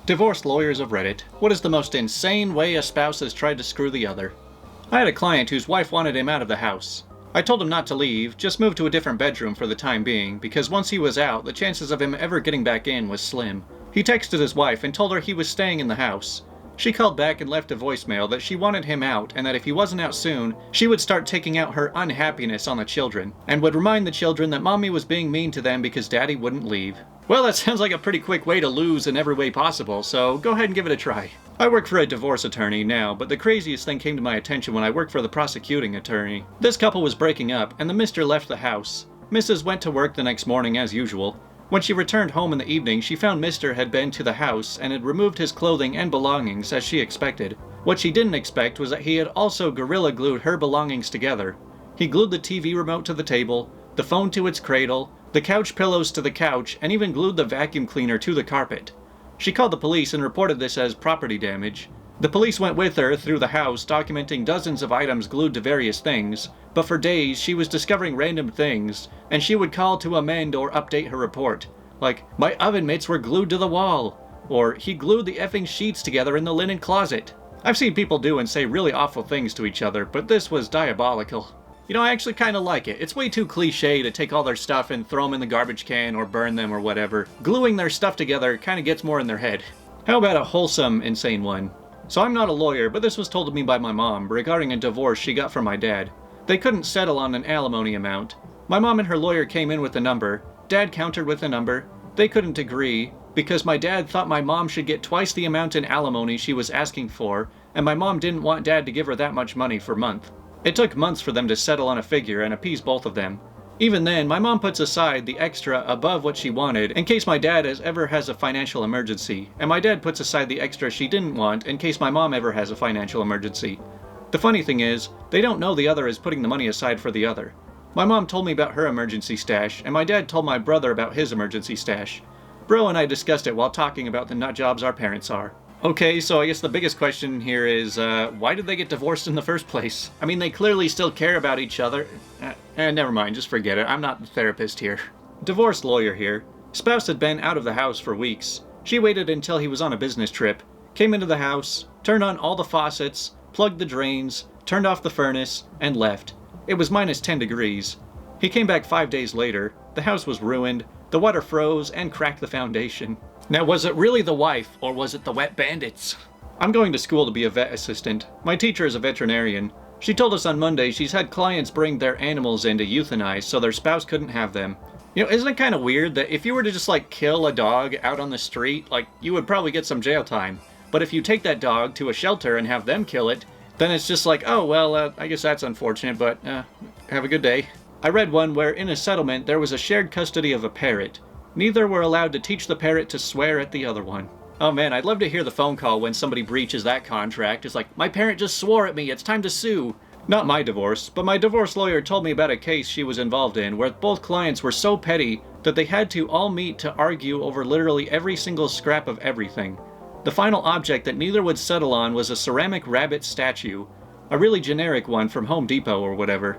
Divorced lawyers of Reddit. What is the most insane way a spouse has tried to screw the other? I had a client whose wife wanted him out of the house. I told him not to leave, just move to a different bedroom for the time being, because once he was out, the chances of him ever getting back in was slim. He texted his wife and told her he was staying in the house. She called back and left a voicemail that she wanted him out and that if he wasn't out soon, she would start taking out her unhappiness on the children, and would remind the children that mommy was being mean to them because daddy wouldn't leave. Well, that sounds like a pretty quick way to lose in every way possible, so go ahead and give it a try. I work for a divorce attorney now, but the craziest thing came to my attention when I worked for the prosecuting attorney. This couple was breaking up, and the Mr. left the house. Mrs. went to work the next morning as usual. When she returned home in the evening, she found Mr. had been to the house and had removed his clothing and belongings as she expected. What she didn't expect was that he had also gorilla glued her belongings together. He glued the TV remote to the table, the phone to its cradle, the couch pillows to the couch, and even glued the vacuum cleaner to the carpet. She called the police and reported this as property damage. The police went with her through the house, documenting dozens of items glued to various things, but for days she was discovering random things, and she would call to amend or update her report. Like, my oven mitts were glued to the wall, or he glued the effing sheets together in the linen closet. I've seen people do and say really awful things to each other, but this was diabolical. You know, I actually kind of like it. It's way too cliche to take all their stuff and throw them in the garbage can or burn them or whatever. Gluing their stuff together kind of gets more in their head. How about a wholesome, insane one? So I'm not a lawyer, but this was told to me by my mom regarding a divorce she got from my dad. They couldn't settle on an alimony amount. My mom and her lawyer came in with a number. Dad countered with a number. They couldn't agree because my dad thought my mom should get twice the amount in alimony she was asking for, and my mom didn't want dad to give her that much money for a month. It took months for them to settle on a figure and appease both of them. Even then, my mom puts aside the extra above what she wanted in case my dad ever has a financial emergency, and my dad puts aside the extra she didn't want in case my mom ever has a financial emergency. The funny thing is, they don't know the other is putting the money aside for the other. My mom told me about her emergency stash, and my dad told my brother about his emergency stash. Bro and I discussed it while talking about the nut jobs our parents are. Okay, so I guess the biggest question here is, why did they get divorced in the first place? I mean, they clearly still care about each other. Never mind, just forget it. I'm not the therapist here. Divorce lawyer here. Spouse had been out of the house for weeks. She waited until he was on a business trip, came into the house, turned on all the faucets, plugged the drains, turned off the furnace, and left. It was minus 10 degrees. He came back 5 days later. The house was ruined. The water froze and cracked the foundation. Now, was it really the wife, or was it the wet bandits? I'm going to school to be a vet assistant. My teacher is a veterinarian. She told us on Monday she's had clients bring their animals in to euthanize so their spouse couldn't have them. You know, isn't it kind of weird that if you were to just kill a dog out on the street, you would probably get some jail time. But if you take that dog to a shelter and have them kill it, then it's just oh, well, I guess that's unfortunate, but have a good day. I read one where in a settlement there was a shared custody of a parrot. Neither were allowed to teach the parrot to swear at the other one. Oh man, I'd love to hear the phone call when somebody breaches that contract. It's my parent just swore at me, it's time to sue. Not my divorce, but my divorce lawyer told me about a case she was involved in where both clients were so petty that they had to all meet to argue over literally every single scrap of everything. The final object that neither would settle on was a ceramic rabbit statue, a really generic one from Home Depot or whatever.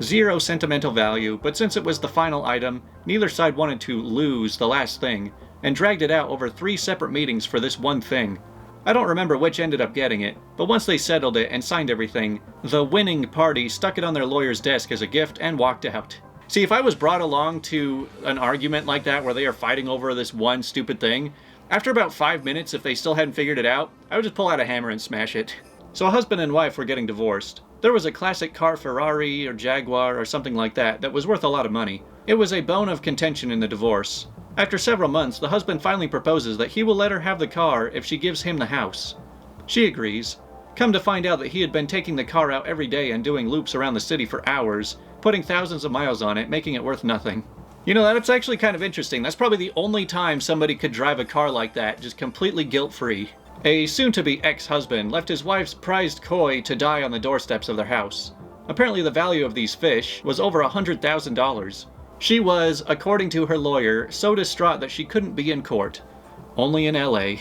Zero sentimental value, but since it was the final item, neither side wanted to lose the last thing, and dragged it out over 3 separate meetings for this one thing. I don't remember which ended up getting it, but once they settled it and signed everything, the winning party stuck it on their lawyer's desk as a gift and walked out. See, if I was brought along to an argument like that where they are fighting over this one stupid thing, after about 5 minutes, if they still hadn't figured it out, I would just pull out a hammer and smash it. So a husband and wife were getting divorced. There was a classic car, Ferrari or Jaguar or something like that was worth a lot of money. It was a bone of contention in the divorce. After several months, the husband finally proposes that he will let her have the car if she gives him the house. She agrees. Come to find out that he had been taking the car out every day and doing loops around the city for hours, putting thousands of miles on it, making it worth nothing. You know, that's actually kind of interesting. That's probably the only time somebody could drive a car like that, just completely guilt-free. A soon-to-be ex-husband left his wife's prized koi to die on the doorsteps of their house. Apparently the value of these fish was over $100,000. She was, according to her lawyer, so distraught that she couldn't be in court. Only in LA.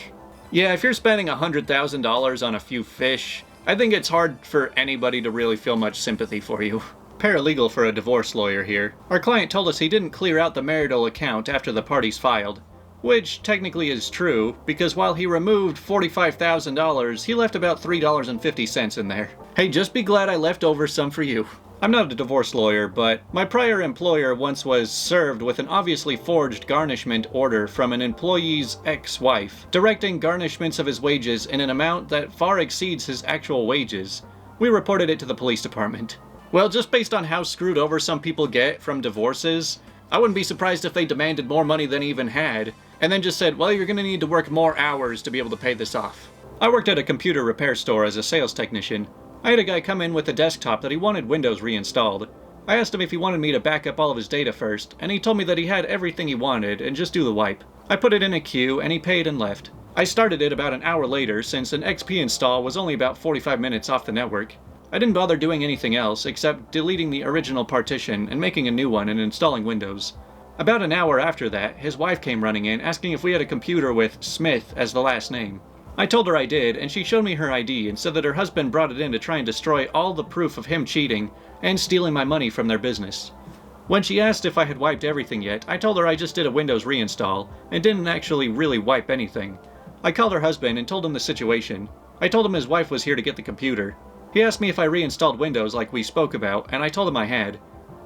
Yeah, if you're spending $100,000 on a few fish, I think it's hard for anybody to really feel much sympathy for you. Paralegal for a divorce lawyer here. Our client told us he didn't clear out the marital account after the parties filed. Which technically is true, because while he removed $45,000, he left about $3.50 in there. Hey, just be glad I left over some for you. I'm not a divorce lawyer, but my prior employer once was served with an obviously forged garnishment order from an employee's ex-wife, directing garnishments of his wages in an amount that far exceeds his actual wages. We reported it to the police department. Well, just based on how screwed over some people get from divorces, I wouldn't be surprised if they demanded more money than he even had, and then just said, well, you're gonna need to work more hours to be able to pay this off. I worked at a computer repair store as a sales technician. I had a guy come in with a desktop that he wanted Windows reinstalled. I asked him if he wanted me to back up all of his data first, and he told me that he had everything he wanted and just do the wipe. I put it in a queue and he paid and left. I started it about an hour later since an XP install was only about 45 minutes off the network. I didn't bother doing anything else except deleting the original partition and making a new one and installing Windows. About an hour after that, his wife came running in asking if we had a computer with Smith as the last name. I told her I did, and she showed me her ID and said that her husband brought it in to try and destroy all the proof of him cheating and stealing my money from their business. When she asked if I had wiped everything yet, I told her I just did a Windows reinstall and didn't actually really wipe anything. I called her husband and told him the situation. I told him his wife was here to get the computer. He asked me if I reinstalled Windows like we spoke about, and I told him I had.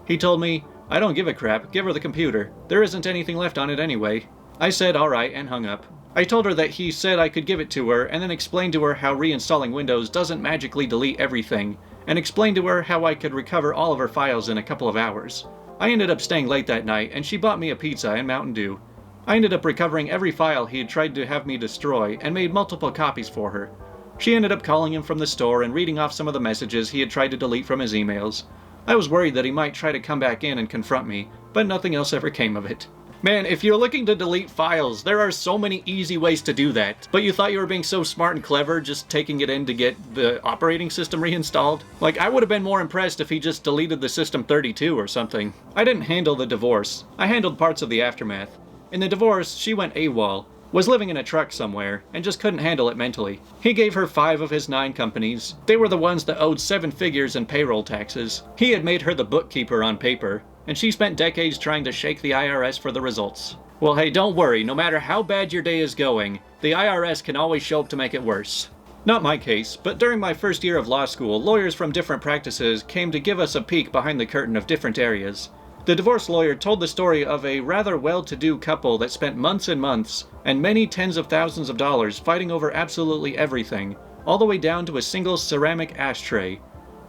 He told me, I don't give a crap, give her the computer. There isn't anything left on it anyway. I said alright and hung up. I told her that he said I could give it to her, and then explained to her how reinstalling Windows doesn't magically delete everything, and explained to her how I could recover all of her files in a couple of hours. I ended up staying late that night, and she bought me a pizza and Mountain Dew. I ended up recovering every file he had tried to have me destroy, and made multiple copies for her. She ended up calling him from the store and reading off some of the messages he had tried to delete from his emails. I was worried that he might try to come back in and confront me, but nothing else ever came of it. Man, if you're looking to delete files, there are so many easy ways to do that. But you thought you were being so smart and clever just taking it in to get the operating system reinstalled? Like, I would have been more impressed if he just deleted the System 32 or something. I didn't handle the divorce. I handled parts of the aftermath. In the divorce, she went AWOL, was living in a truck somewhere, and just couldn't handle it mentally. He gave her 5 of his 9 companies. They were the ones that owed 7 figures in payroll taxes. He had made her the bookkeeper on paper, and she spent decades trying to shake the IRS for the results. Well, hey, don't worry, no matter how bad your day is going, the IRS can always show up to make it worse. Not my case, but during my first year of law school, lawyers from different practices came to give us a peek behind the curtain of different areas. The divorce lawyer told the story of a rather well-to-do couple that spent months and months, and many tens of thousands of dollars fighting over absolutely everything, all the way down to a single ceramic ashtray.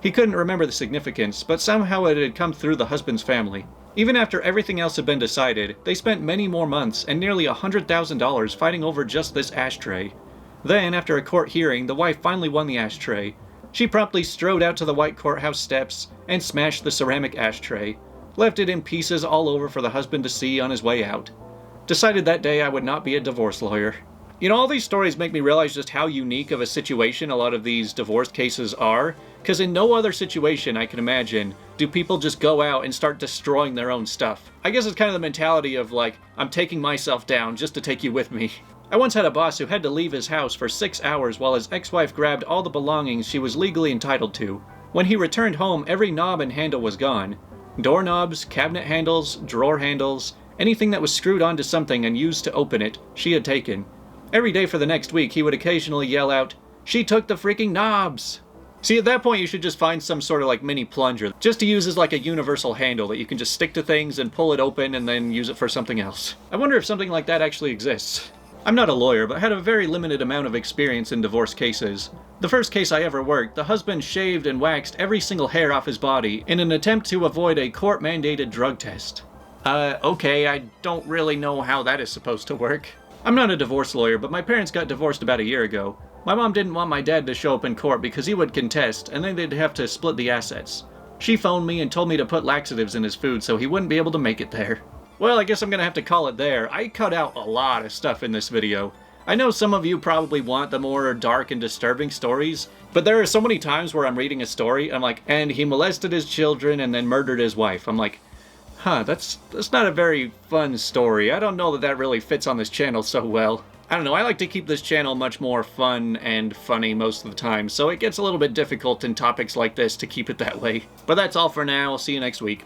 He couldn't remember the significance, but somehow it had come through the husband's family. Even after everything else had been decided, they spent many more months and nearly $100,000 fighting over just this ashtray. Then, after a court hearing, the wife finally won the ashtray. She promptly strode out to the white courthouse steps and smashed the ceramic ashtray, left it in pieces all over for the husband to see on his way out. Decided that day I would not be a divorce lawyer. You know, all these stories make me realize just how unique of a situation a lot of these divorce cases are, because in no other situation I can imagine do people just go out and start destroying their own stuff. I guess it's kind of the mentality of like, I'm taking myself down just to take you with me. I once had a boss who had to leave his house for 6 hours while his ex-wife grabbed all the belongings she was legally entitled to. When he returned home, every knob and handle was gone. Doorknobs, cabinet handles, drawer handles, anything that was screwed onto something and used to open it, she had taken. Every day for the next week, he would occasionally yell out, "She took the freaking knobs!" See, at that point, you should just find some sort of like mini plunger, just to use as like a universal handle that you can just stick to things and pull it open and then use it for something else. I wonder if something like that actually exists. I'm not a lawyer, but had a very limited amount of experience in divorce cases. The first case I ever worked, the husband shaved and waxed every single hair off his body in an attempt to avoid a court-mandated drug test. Okay, I don't really know how that is supposed to work. I'm not a divorce lawyer, but my parents got divorced about a year ago. My mom didn't want my dad to show up in court because he would contest, and then they'd have to split the assets. She phoned me and told me to put laxatives in his food so he wouldn't be able to make it there. Well, I guess I'm gonna have to call it there. I cut out a lot of stuff in this video. I know some of you probably want the more dark and disturbing stories, but there are so many times where I'm reading a story, I'm like, and he molested his children and then murdered his wife. I'm like, that's not a very fun story. I don't know that really fits on this channel so well. I don't know, I like to keep this channel much more fun and funny most of the time, so it gets a little bit difficult in topics like this to keep it that way. But that's all for now, I'll see you next week.